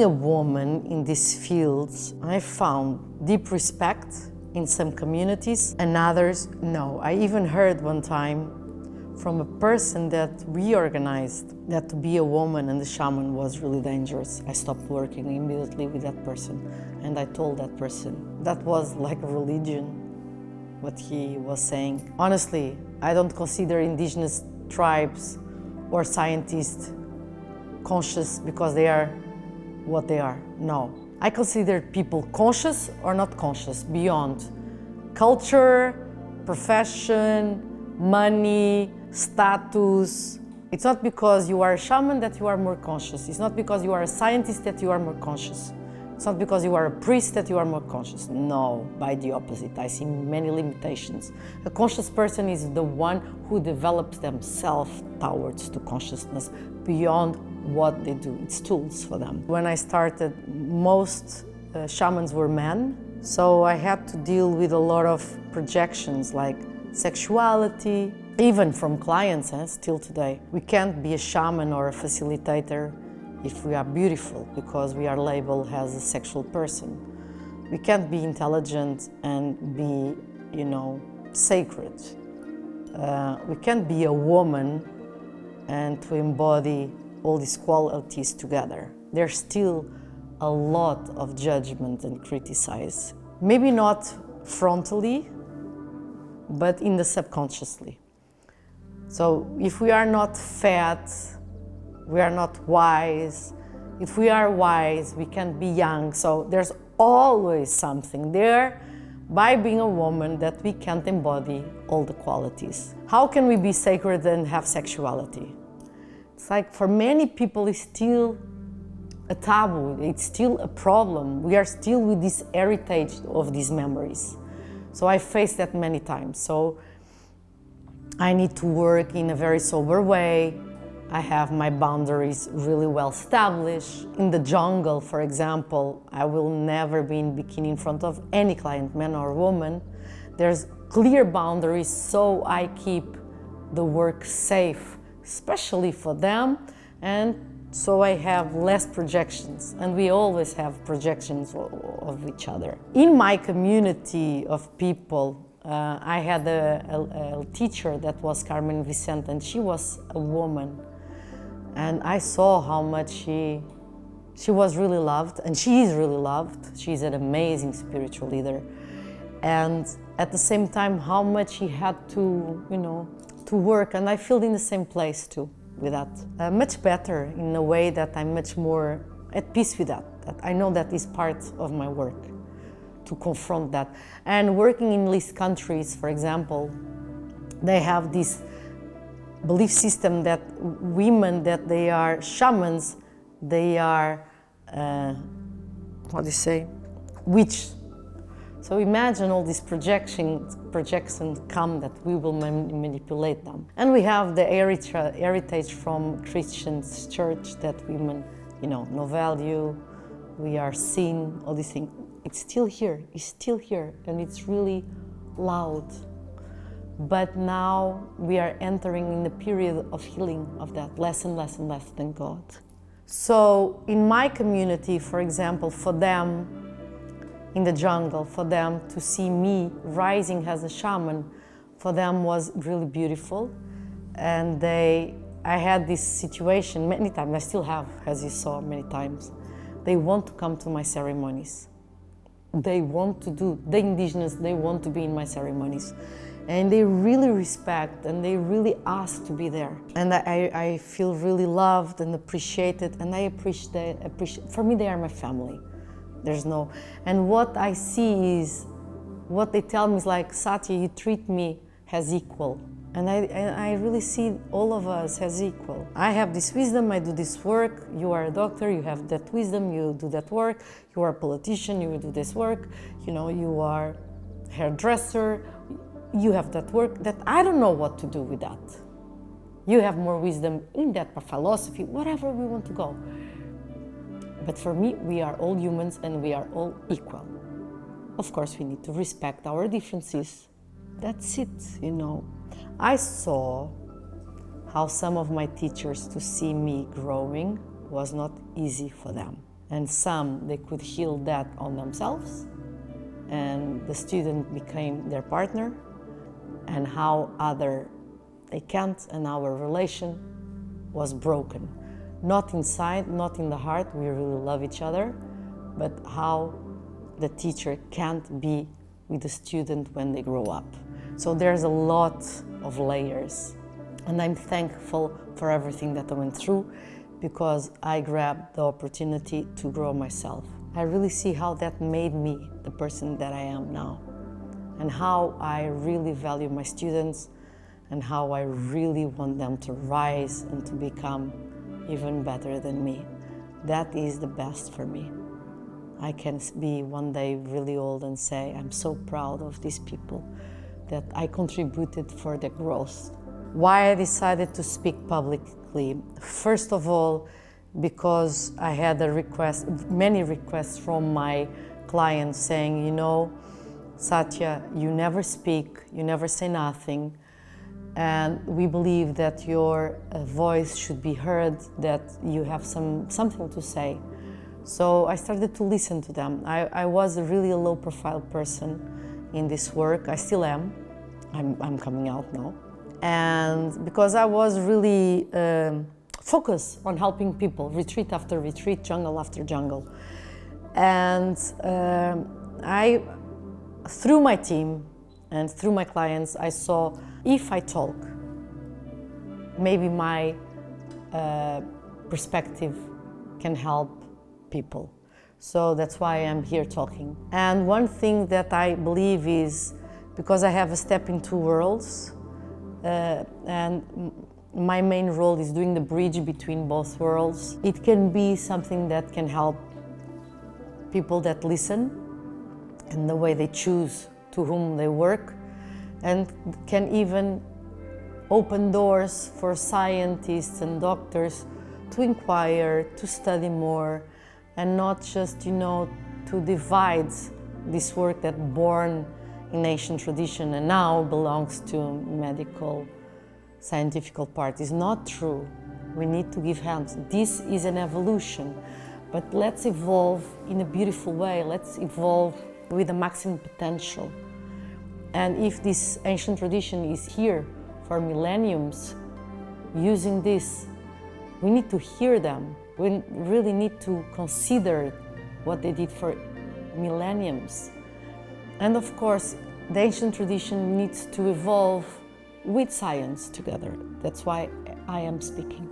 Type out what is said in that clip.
being a woman in these fields, I found deep respect in some communities and others, no. I even heard one time from a person that reorganized that to be a woman and a shaman was really dangerous. I stopped working immediately with that person, and I told that person that was like a religion, what he was saying. Honestly, I don't consider indigenous tribes or scientists conscious because they are what they are. No. I consider people conscious or not conscious, beyond culture, profession, money, status. It's not because you are a shaman that you are more conscious. It's not because you are a scientist that you are more conscious. It's not because you are a priest that you are more conscious. No, by the opposite. I see many limitations. A conscious person is the one who develops themselves towards to consciousness beyond what they do. It's tools for them. When I started, most shamans were men, so I had to deal with a lot of projections like sexuality, even from clients, still today. We can't be a shaman or a facilitator if we are beautiful because we are labeled as a sexual person. We can't be intelligent and be, sacred. We can't be a woman and to embody all these qualities together. There's still a lot of judgment and criticize. Maybe not frontally, but in the subconsciously. So if we are not fat, we are not wise. If we are wise, we can't be young. So there's always something there by being a woman that we can't embody all the qualities. How can we be sacred and have sexuality? It's like for many people it's still a taboo, it's still a problem. We are still with this heritage of these memories. So I faced that many times. So I need to work in a very sober way. I have my boundaries really well established. In the jungle, for example, I will never be in bikini in front of any client, man or woman. There's clear boundaries, so I keep the work safe, especially for them, and so I have less projections, and we always have projections of each other. In my community of people, I had a teacher that was Carmen Vicente, and she was a woman. And I saw how much she was really loved, and she is really loved. She's an amazing spiritual leader. And at the same time, how much she had to, to work, and I feel in the same place too with that. Much better in a way that I'm much more at peace with that I know that is part of my work, to confront that. And working in these countries, for example, they have this belief system that women, that they are shamans, they are, witch. So imagine all these projections come that we will manipulate them. And we have the heritage from Christian church that women, no value, we are seen, all these things. It's still here, and it's really loud. But now we are entering in a period of healing of that, less and less and less than God. So in my community, for example, for them, in the jungle, for them to see me rising as a shaman, for them was really beautiful. And I had this situation many times, I still have, as you saw many times. They want to come to my ceremonies. They want to do, the indigenous, they want to be in my ceremonies. And they really respect and they really ask to be there. And I feel really loved and appreciated, and I appreciate, for me they are my family. There's no, and what I see is, what they tell me is like, Satya, you treat me as equal. And I really see all of us as equal. I have this wisdom, I do this work, you are a doctor, you have that wisdom, you do that work, you are a politician, you do this work, you are a hairdresser, you have that work, that I don't know what to do with that. You have more wisdom in that philosophy, whatever we want to go. But for me, we are all humans and we are all equal. Of course, we need to respect our differences. That's it, I saw how some of my teachers, to see me growing, was not easy for them. and some they could heal that on themselves, and the student became their partner, and how other they can't, and our relation was broken. Not inside, not in the heart, we really love each other, but how the teacher can't be with the student when they grow up. So there's a lot of layers, and I'm thankful for everything that I went through, because I grabbed the opportunity to grow myself. I really see how that made me the person that I am now, and how I really value my students, and how I really want them to rise and to become even better than me. That is the best for me. I can be one day really old and say, I'm so proud of these people, that I contributed for their growth. Why I decided to speak publicly? First of all, because I had many requests from my clients saying, you know, Satya, you never speak, you never say nothing, and we believe that your voice should be heard, that you have something to say. So I started to listen to them. I was really a low-profile person in this work. I still am. I'm coming out now. And because I was really focused on helping people, retreat after retreat, jungle after jungle. And through my team and through my clients, I saw if I talk, maybe my perspective can help people. So that's why I'm here talking. And one thing that I believe is, because I have a step in two worlds, and my main role is doing the bridge between both worlds, it can be something that can help people that listen and the way they choose to whom they work, and can even open doors for scientists and doctors to inquire, to study more, and not just, you know, to divide this work that born in ancient tradition and now belongs to medical, scientific part. Is not true. We need to give hands. This is an evolution, but let's evolve in a beautiful way. Let's evolve with the maximum potential. And if this ancient tradition is here for millenniums, using this, we need to hear them. We really need to consider what they did for millenniums. And of course, the ancient tradition needs to evolve with science together. That's why I am speaking.